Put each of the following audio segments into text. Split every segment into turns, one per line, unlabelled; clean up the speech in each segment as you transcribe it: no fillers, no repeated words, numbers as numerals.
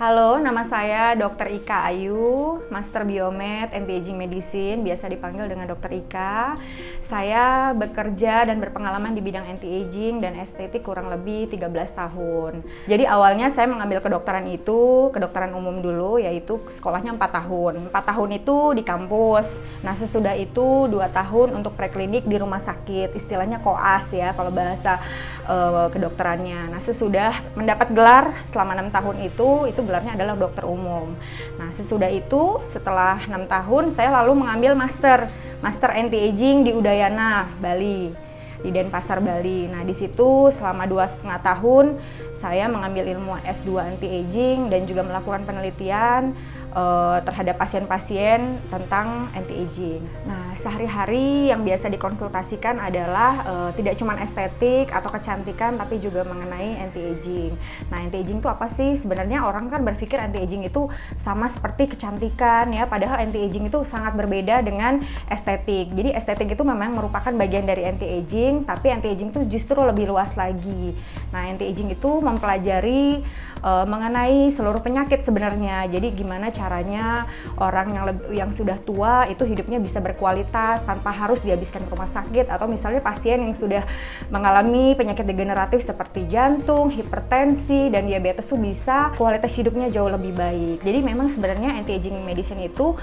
Halo, nama saya Dr. Ika Ayu, Master Biomed Anti-Aging Medicine, biasa dipanggil dengan Dr. Ika. Saya bekerja dan berpengalaman di bidang anti-aging dan estetik kurang lebih 13 tahun. Jadi awalnya saya mengambil kedokteran itu, kedokteran umum dulu, yaitu sekolahnya 4 tahun. 4 tahun itu di kampus. Nah, sesudah itu 2 tahun untuk preklinik di rumah sakit, istilahnya koas ya kalau bahasa kedokterannya. Nah, sesudah mendapat gelar selama 6 tahun itu gelarnya adalah dokter umum. Nah, sesudah itu setelah 6 tahun saya lalu mengambil master anti-aging di Udayana, Bali, di Denpasar, Bali. Nah, di situ selama 2,5 tahun saya mengambil ilmu S2 anti-aging dan juga melakukan penelitian terhadap pasien-pasien tentang anti-aging. Nah, sehari-hari yang biasa dikonsultasikan adalah tidak cuma estetik atau kecantikan, tapi juga mengenai anti-aging. Nah, anti-aging itu apa sih? Sebenarnya orang kan berpikir anti-aging itu sama seperti kecantikan ya, padahal anti-aging itu sangat berbeda dengan estetik. Jadi estetik itu memang merupakan bagian dari anti-aging, tapi anti-aging itu justru lebih luas lagi. Nah, anti-aging itu mempelajari mengenai seluruh penyakit sebenarnya. Jadi gimana caranya orang yang sudah tua itu hidupnya bisa berkualitas tanpa harus dihabiskan ke rumah sakit, atau misalnya pasien yang sudah mengalami penyakit degeneratif seperti jantung, hipertensi, dan diabetes itu bisa kualitas hidupnya jauh lebih baik. Jadi memang sebenarnya anti-aging medicine itu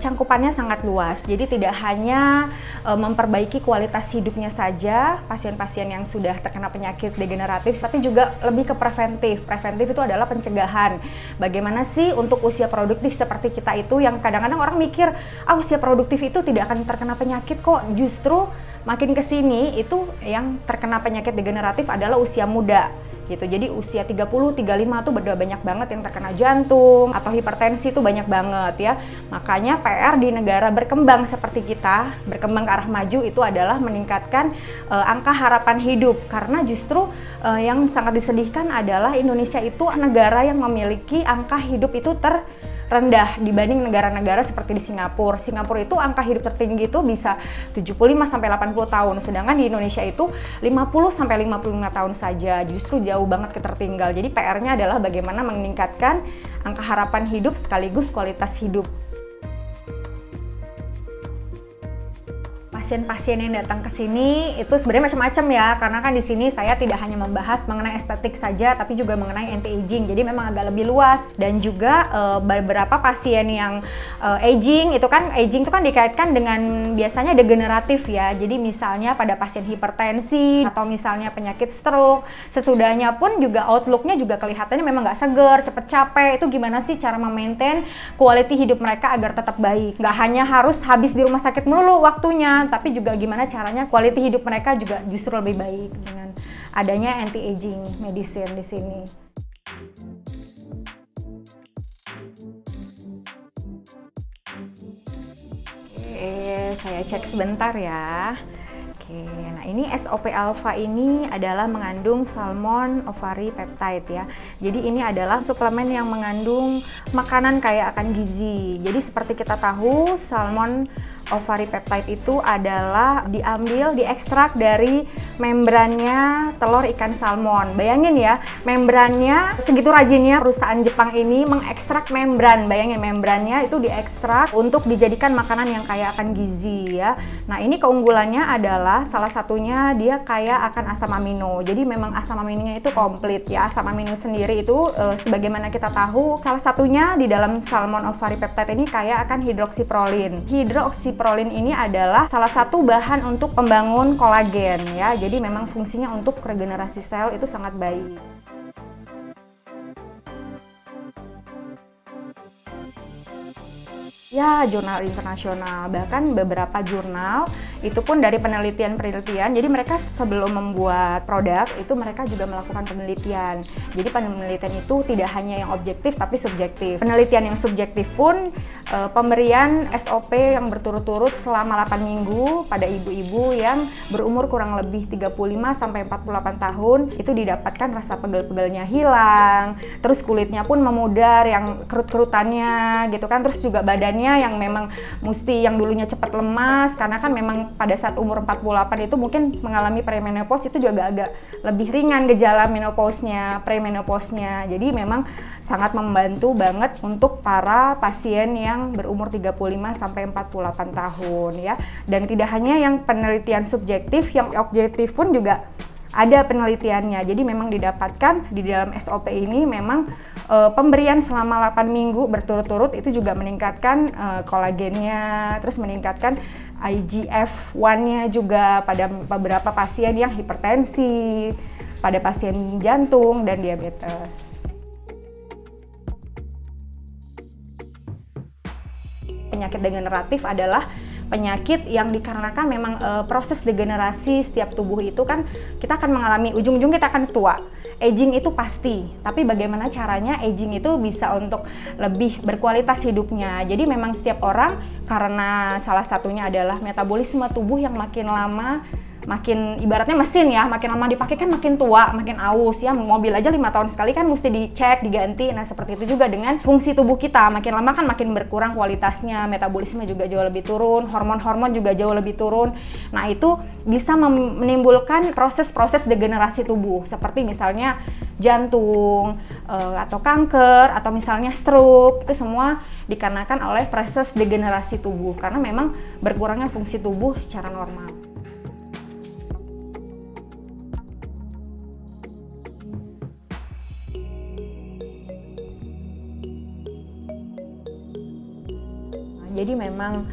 cangkupannya sangat luas. Jadi tidak hanya memperbaiki kualitas hidupnya saja pasien-pasien yang sudah terkena penyakit degeneratif, tapi juga lebih ke preventif. Preventif itu adalah pencegahan. Bagaimana sih untuk usia produktif seperti kita itu, yang kadang-kadang orang mikir, usia produktif itu tidak akan terkena penyakit kok. Justru makin kesini itu yang terkena penyakit degeneratif adalah usia muda gitu. Jadi usia 30, 35 tuh udah banyak banget yang terkena jantung atau hipertensi tuh banyak banget ya. Makanya PR di negara berkembang seperti kita, berkembang ke arah maju itu adalah meningkatkan angka harapan hidup, karena justru yang sangat disedihkan adalah Indonesia itu negara yang memiliki angka hidup itu rendah dibanding negara-negara seperti di Singapura. Singapura itu angka hidup tertinggi itu bisa 75 sampai 80 tahun, sedangkan di Indonesia itu 50 sampai 55 tahun saja. Justru jauh banget ketertinggal. Jadi PR-nya adalah bagaimana meningkatkan angka harapan hidup sekaligus kualitas hidup. Pasien-pasien yang datang ke sini itu sebenarnya macam-macam ya, karena kan di sini saya tidak hanya membahas mengenai estetik saja, tapi juga mengenai anti-aging. Jadi memang agak lebih luas, dan juga beberapa pasien yang aging itu kan dikaitkan dengan biasanya degeneratif ya. Jadi misalnya pada pasien hipertensi atau misalnya penyakit stroke, sesudahnya pun juga outlook-nya juga kelihatannya memang nggak seger, cepet capek. Itu gimana sih cara memaintain quality hidup mereka agar tetap baik? Nggak hanya harus habis di rumah sakit melulu waktunya, tapi juga gimana caranya quality hidup mereka juga justru lebih baik dengan adanya anti-aging medicine di sini. Oke, saya cek sebentar ya. Oke, nah ini SOP Alpha ini adalah mengandung salmon ovary peptide ya. Jadi ini adalah suplemen yang mengandung makanan kaya akan gizi. Jadi seperti kita tahu, salmon ovary peptide itu adalah diekstrak dari membrannya telur ikan salmon. Bayangin ya, membrannya segitu rajinnya perusahaan Jepang ini mengekstrak membran. Bayangin, membrannya itu diekstrak untuk dijadikan makanan yang kaya akan gizi ya. Nah, ini keunggulannya adalah salah satunya dia kaya akan asam amino. Jadi memang asam aminonya itu komplit ya. Asam amino sendiri itu sebagaimana kita tahu, salah satunya di dalam salmon ovary peptide ini kaya akan hidroksiprolin. Hidroksiprolin ini adalah salah satu bahan untuk pembangun kolagen ya. Jadi memang fungsinya untuk regenerasi sel itu sangat baik. Ya, jurnal internasional, bahkan beberapa jurnal itu pun dari penelitian, jadi mereka sebelum membuat produk itu mereka juga melakukan penelitian. Jadi penelitian itu tidak hanya yang objektif tapi subjektif. Penelitian yang subjektif pun pemberian SOP yang berturut-turut selama 8 minggu pada ibu-ibu yang berumur kurang lebih 35 sampai 48 tahun itu didapatkan rasa pegel-pegelnya hilang, terus kulitnya pun memudar yang kerut-kerutannya gitu kan, terus juga badannya yang memang mesti yang dulunya cepat lemas karena kan memang yang pada saat umur 48 itu mungkin mengalami premenopause itu juga agak lebih ringan gejala menopausnya, premenopausnya. Jadi memang sangat membantu banget untuk para pasien yang berumur 35 sampai 48 tahun ya. Dan tidak hanya yang penelitian subjektif, yang objektif pun juga ada penelitiannya. Jadi memang didapatkan di dalam SOP ini memang pemberian selama 8 minggu berturut-turut itu juga meningkatkan kolagennya, terus meningkatkan IGF-1-nya juga pada beberapa pasien yang hipertensi, pada pasien jantung dan diabetes. Penyakit degeneratif adalah penyakit yang dikarenakan memang proses degenerasi setiap tubuh itu kan kita akan mengalami, ujung-ujung kita akan tua. Aging itu pasti, tapi bagaimana caranya aging itu bisa untuk lebih berkualitas hidupnya. Jadi memang setiap orang, karena salah satunya adalah metabolisme tubuh yang makin lama, makin ibaratnya mesin ya, makin lama dipakai kan makin tua, makin aus ya. Mobil aja 5 tahun sekali kan mesti dicek, diganti. Nah seperti itu juga dengan fungsi tubuh kita, makin lama kan makin berkurang kualitasnya, metabolisme juga jauh lebih turun, hormon-hormon juga jauh lebih turun. Nah itu bisa menimbulkan proses-proses degenerasi tubuh, seperti misalnya jantung, atau kanker, atau misalnya stroke. Itu semua dikarenakan oleh proses degenerasi tubuh, karena memang berkurangnya fungsi tubuh secara normal. Jadi memang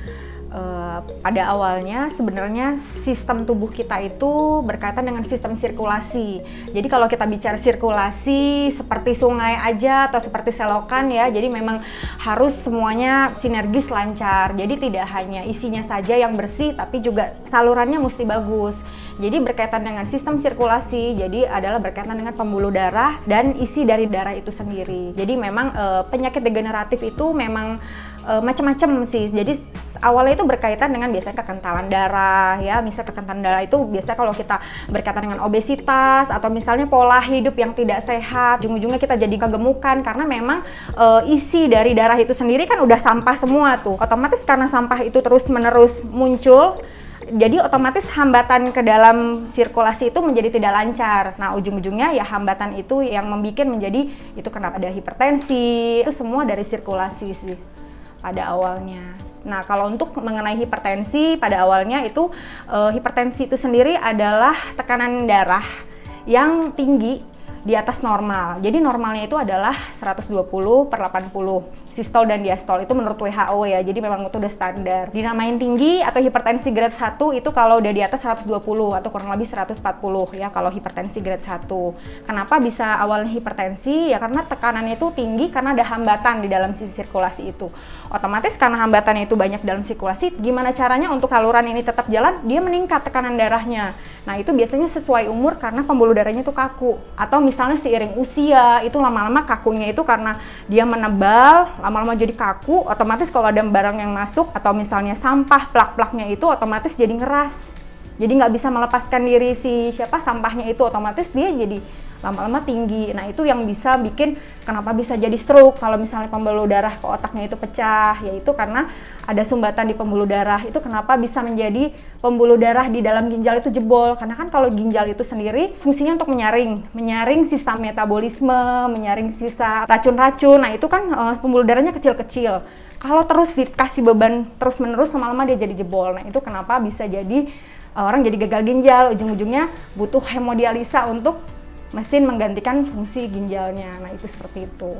pada awalnya sebenarnya sistem tubuh kita itu berkaitan dengan sistem sirkulasi. Jadi kalau kita bicara sirkulasi seperti sungai aja atau seperti selokan ya, jadi memang harus semuanya sinergis lancar. Jadi tidak hanya isinya saja yang bersih, tapi juga salurannya mesti bagus. Jadi berkaitan dengan sistem sirkulasi, jadi adalah berkaitan dengan pembuluh darah dan isi dari darah itu sendiri. Jadi memang penyakit degeneratif itu memang macam-macam sih. Jadi awalnya itu berkaitan dengan biasanya kekentalan darah ya. Misal kekentalan darah itu biasanya kalau kita berkaitan dengan obesitas atau misalnya pola hidup yang tidak sehat, ujung-ujungnya kita jadi kegemukan karena memang isi dari darah itu sendiri kan udah sampah semua tuh. Otomatis karena sampah itu terus-menerus muncul, jadi otomatis hambatan ke dalam sirkulasi itu menjadi tidak lancar. Nah ujung-ujungnya ya hambatan itu yang membuat menjadi itu kenapa ada hipertensi. Itu semua dari sirkulasi sih pada awalnya. Nah kalau untuk mengenai hipertensi /pada awalnya itu hipertensi itu sendiri adalah tekanan darah yang tinggi di atas normal. Jadi normalnya itu adalah 120/80 sistol dan diastol, itu menurut WHO ya. Jadi memang itu udah standar. Dinamain tinggi atau hipertensi grade 1 itu kalau udah di atas 120 atau kurang lebih 140 ya kalau hipertensi grade 1. Kenapa bisa awalnya hipertensi? Ya karena tekanannya itu tinggi karena ada hambatan di dalam sisi sirkulasi itu. Otomatis karena hambatannya itu banyak dalam sirkulasi, gimana caranya untuk saluran ini tetap jalan? Dia meningkat tekanan darahnya. Nah itu biasanya sesuai umur karena pembuluh darahnya itu kaku. Atau misalnya seiring usia itu lama-lama kakunya itu karena dia menebal, lama-lama jadi kaku, otomatis kalau ada barang yang masuk atau misalnya sampah, plak-plaknya itu otomatis jadi ngeras. Jadi nggak bisa melepaskan diri si sampahnya itu, otomatis dia jadi lama-lama tinggi. Nah itu yang bisa bikin kenapa bisa jadi stroke kalau misalnya pembuluh darah ke otaknya itu pecah, yaitu karena ada sumbatan di pembuluh darah. Itu kenapa bisa menjadi pembuluh darah di dalam ginjal itu jebol, karena kan kalau ginjal itu sendiri fungsinya untuk menyaring sisa metabolisme, menyaring sisa racun-racun. Nah itu kan pembuluh darahnya kecil-kecil. Kalau terus dikasih beban terus-menerus, lama-lama dia jadi jebol. Nah itu kenapa bisa jadi orang jadi gagal ginjal, ujung-ujungnya butuh hemodialisa untuk mesin menggantikan fungsi ginjalnya. Nah itu seperti itu.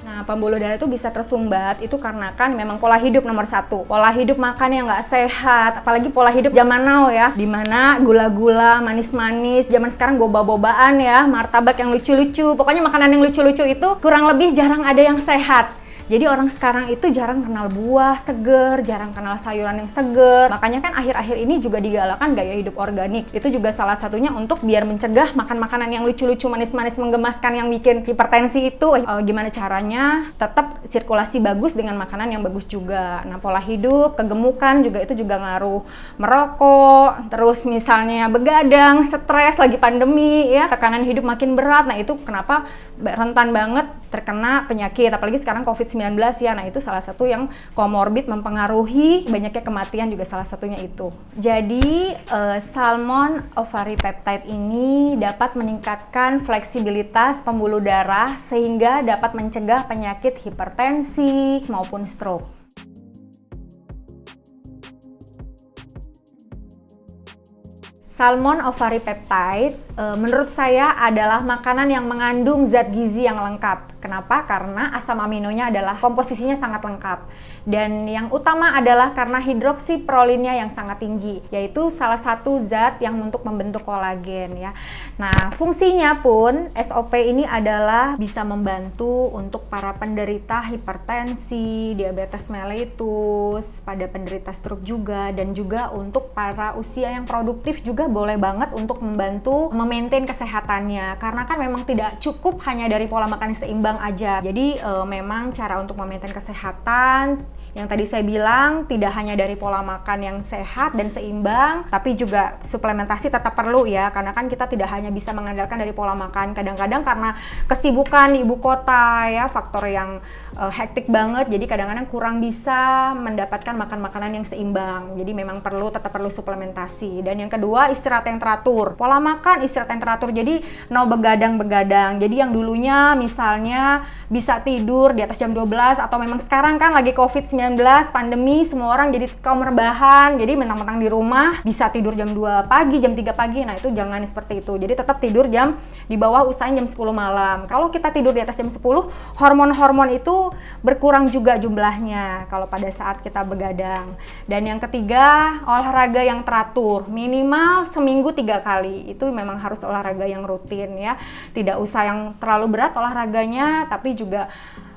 Nah pembuluh darah itu bisa tersumbat itu karena kan memang pola hidup nomor 1. Pola hidup makan yang nggak sehat, apalagi pola hidup zaman now ya, dimana gula-gula, manis-manis, zaman sekarang boba-bobaan ya, martabak yang lucu-lucu, pokoknya makanan yang lucu-lucu itu kurang lebih jarang ada yang sehat. Jadi orang sekarang itu jarang kenal buah seger, jarang kenal sayuran yang seger. Makanya kan akhir-akhir ini juga digalakan gaya hidup organik. Itu juga salah satunya untuk biar mencegah makan makanan yang lucu-lucu, manis-manis, menggemaskan yang bikin hipertensi itu. Gimana caranya tetap sirkulasi bagus dengan makanan yang bagus juga. Nah pola hidup, kegemukan juga itu juga ngaruh. Merokok, terus misalnya begadang, stres lagi pandemi ya, tekanan hidup makin berat. Nah itu kenapa rentan banget terkena penyakit, apalagi sekarang COVID-19 COVID-19 ya. Nah, itu salah satu yang komorbid mempengaruhi banyaknya kematian juga salah satunya itu. Jadi, salmon ovary peptide ini dapat meningkatkan fleksibilitas pembuluh darah sehingga dapat mencegah penyakit hipertensi maupun stroke. Salmon ovary peptide menurut saya adalah makanan yang mengandung zat gizi yang lengkap. Kenapa? Karena asam aminonya adalah komposisinya sangat lengkap. Dan yang utama adalah karena hidroksiprolinnya yang sangat tinggi, yaitu salah satu zat yang untuk membentuk kolagen ya. Nah, fungsinya pun SOP ini adalah bisa membantu untuk para penderita hipertensi, diabetes mellitus, pada penderita stroke juga, dan juga untuk para usia yang produktif juga boleh banget untuk membantu memaintain kesehatannya, karena kan memang tidak cukup hanya dari pola makan yang seimbang aja. Jadi memang cara untuk memaintain kesehatan yang tadi saya bilang tidak hanya dari pola makan yang sehat dan seimbang, tapi juga suplementasi tetap perlu ya, karena kan kita tidak hanya bisa mengandalkan dari pola makan. Kadang-kadang karena kesibukan di ibu kota ya, faktor yang hektik banget, jadi kadang-kadang kurang bisa mendapatkan makan makanan yang seimbang. Jadi memang tetap perlu suplementasi. Dan yang kedua, istirahat yang teratur. Pola makan, istirahat yang teratur. Jadi no begadang-begadang. Jadi yang dulunya misalnya bisa tidur di atas jam 12, atau memang sekarang kan lagi COVID-19 pandemi, semua orang jadi kaum rebahan, jadi mentang-mentang di rumah bisa tidur jam 2 pagi, jam 3 pagi. Nah, itu jangan seperti itu. Jadi tetap tidur di bawah, usahain jam 10 malam. Kalau kita tidur di atas jam 10, hormon-hormon itu berkurang juga jumlahnya kalau pada saat kita begadang. Dan yang ketiga, olahraga yang teratur, minimal seminggu 3 kali. Itu memang harus olahraga yang rutin ya, tidak usah yang terlalu berat olahraganya, tapi juga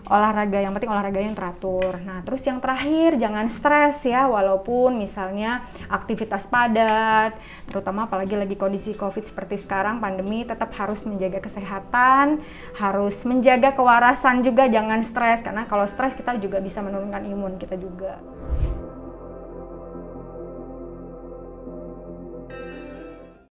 yang penting olahraga yang teratur. Nah, terus yang terakhir, jangan stres ya, walaupun misalnya aktivitas padat, terutama apalagi lagi kondisi COVID seperti sekarang, pandemi, tetap harus menjaga kesehatan, harus menjaga kewarasan juga, jangan stres, karena kalau stres kita juga bisa menurunkan imun kita juga.